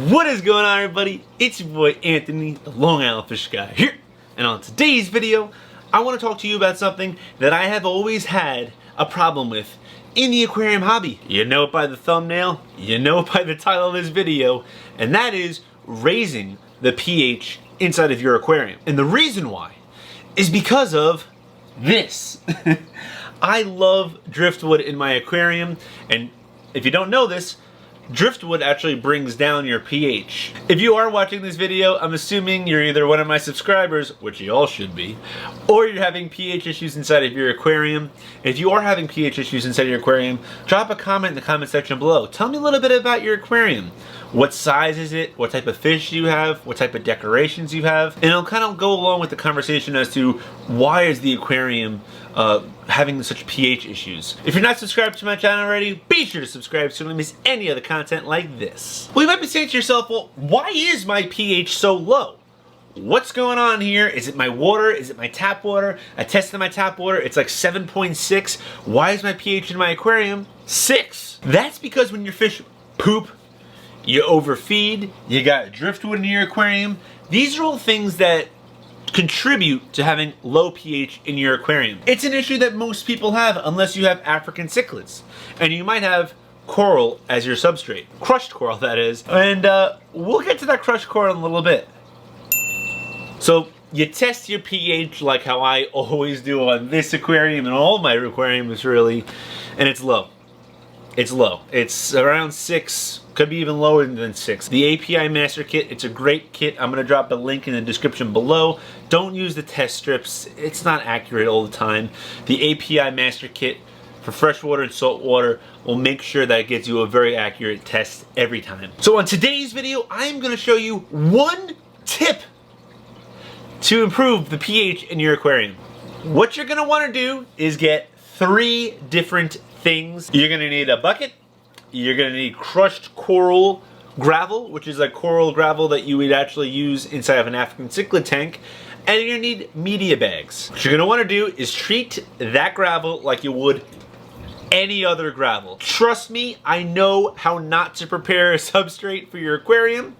What is going on, everybody? It's your boy Anthony, the Long Island Fish Guy here. And on today's video, I want to talk to you about something that I have always had a problem with in the aquarium hobby. You know it by the thumbnail, you know it by the title of this video, and that is raising the pH inside of your aquarium. And the reason why is because of this. I love driftwood in my aquarium, and if you don't know this, driftwood actually brings down your pH. If you are watching this video, I'm assuming you're either one of my subscribers, which you all should be, or you're having pH issues inside of your aquarium. If you are having pH issues inside of your aquarium, drop a comment in the comment section below. Tell me a little bit about your aquarium. What size is it? What type of fish you have? What type of decorations you have? And it'll kind of go along with the conversation as to why is the aquarium having such pH issues. If you're not subscribed to my channel already, be sure to subscribe so you don't miss any other content like this. Well, you might be saying to yourself, well, why is my pH so low? What's going on here? Is it my water? Is it my tap water? I tested my tap water. It's like 7.6. Why is my pH in my aquarium 6? That's because when your fish poop, you overfeed, you got driftwood in your aquarium. These are all things that contribute to having low pH in your aquarium. It's an issue that most people have unless you have African cichlids. And you might have coral as your substrate. Crushed coral, that is. And we'll get to that crushed coral in a little bit. So you test your pH like how I always do on this aquarium and all my aquariums really, and it's low. It's low. It's around 6, could be even lower than 6. The API Master Kit, it's a great kit. I'm going to drop a link in the description below. Don't use the test strips. It's not accurate all the time. The API Master Kit for freshwater and saltwater will make sure that it gives you a very accurate test every time. So on today's video, I'm going to show you one tip to improve the pH in your aquarium. What you're going to want to do is get 3 different things. You're going to need a bucket. You're going to need crushed coral gravel, which is like coral gravel that you would actually use inside of an African cichlid tank. And you're going to need media bags. What you're going to want to do is treat that gravel like you would any other gravel. Trust me, I know how not to prepare a substrate for your aquarium.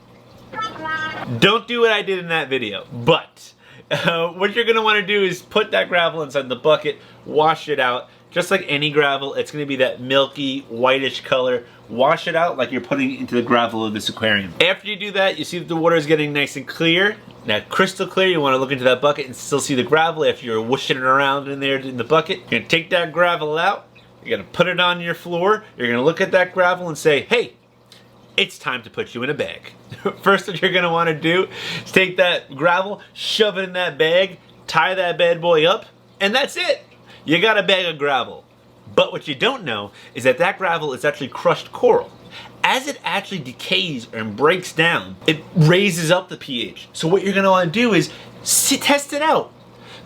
Don't do what I did in that video. But what you're going to want to do is put that gravel inside the bucket, wash it out. Just like any gravel, it's going to be that milky, whitish color. Wash it out like you're putting it into the gravel of this aquarium. After you do that, you see that the water is getting nice and clear. Now, crystal clear, you want to look into that bucket and still see the gravel after you're whooshing it around in there in the bucket. You're going to take that gravel out. You're going to put it on your floor. You're going to look at that gravel and say, hey, it's time to put you in a bag. First thing you're going to want to do is take that gravel, shove it in that bag, tie that bad boy up, and that's it. You got a bag of gravel. But what you don't know is that that gravel is actually crushed coral. As it actually decays and breaks down, it raises up the pH. So what you're going to want to do is test it out.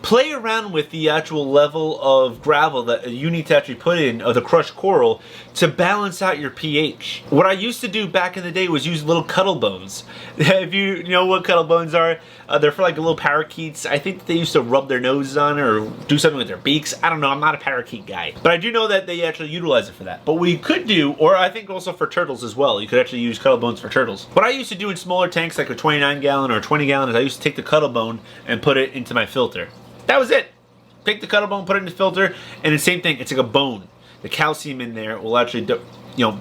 Play around with the actual level of gravel that you need to actually put in, of the crushed coral, to balance out your pH. What I used to do back in the day was use little cuddle bones. If you know what cuddle bones are, they're for like little parakeets. I think they used to rub their noses on or do something with their beaks. I don't know, I'm not a parakeet guy. But I do know that they actually utilize it for that. But what you could do, or I think also for turtles as well, you could actually use cuddle bones for turtles. What I used to do in smaller tanks, like a 29 gallon or 20 gallon, is I used to take the cuddle bone and put it into my filter. That was it. Take the cuddle bone, put it in the filter, and the same thing, it's like a bone. The calcium in there will actually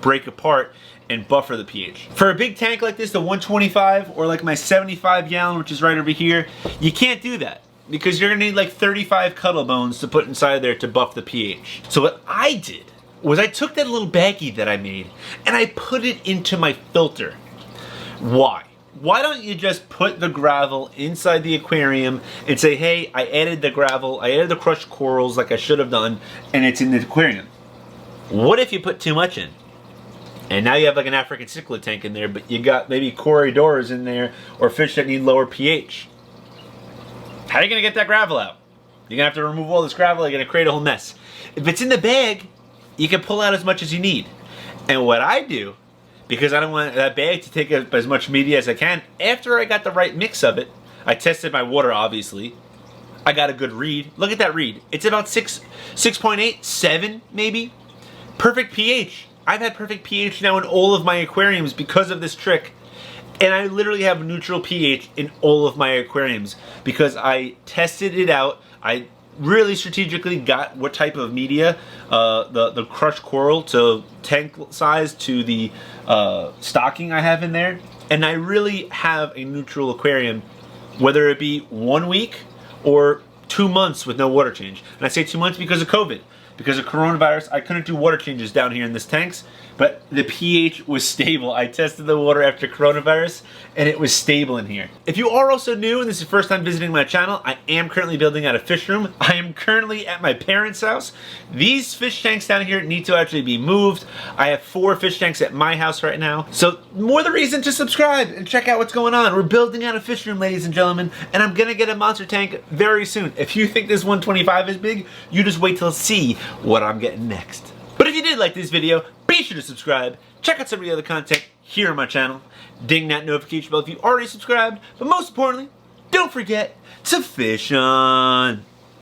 break apart and buffer the pH. For a big tank like this, the 125 or like my 75 gallon, which is right over here, you can't do that because you're gonna need like 35 cuddle bones to put inside there to buff the pH. So what I did was I took that little baggie that I made and I put it into my filter. Why? Why don't you just put the gravel inside the aquarium and say, hey, I added the gravel, I added the crushed corals like I should have done, and it's in the aquarium. What if you put too much in? And now you have like an African cichlid tank in there, but you got maybe corridors in there or fish that need lower pH. How are you going to get that gravel out? You're going to have to remove all this gravel, you're going to create a whole mess. If it's in the bag, you can pull out as much as you need. And what I do, because I don't want that bag to take up as much media as I can, after I got the right mix of it, I tested my water obviously, I got a good read. Look at that read. It's about 6.8, 7 maybe. Perfect pH. I've had perfect pH now in all of my aquariums because of this trick. And I literally have neutral pH in all of my aquariums because I tested it out. I really strategically got what type of media, the crushed coral to tank size to the stocking I have in there. And I really have a neutral aquarium, whether it be 1 week or 2 months with no water change. And I say 2 months because of COVID. Because of coronavirus, I couldn't do water changes down here in this tanks, but the pH was stable. I tested the water after coronavirus, and it was stable in here. If you are also new and this is your first time visiting my channel, I am currently building out a fish room. I am currently at my parents' house. These fish tanks down here need to actually be moved. I have 4 fish tanks at my house right now. So more the reason to subscribe and check out what's going on. We're building out a fish room, ladies and gentlemen, and I'm gonna get a monster tank very soon. If you think this 125 is big, you just wait till see what I'm getting next. But if you did like this video, be sure to subscribe. Check out some of the other content here on my channel. Ding that notification bell if you already subscribed. But most importantly, don't forget to fish on.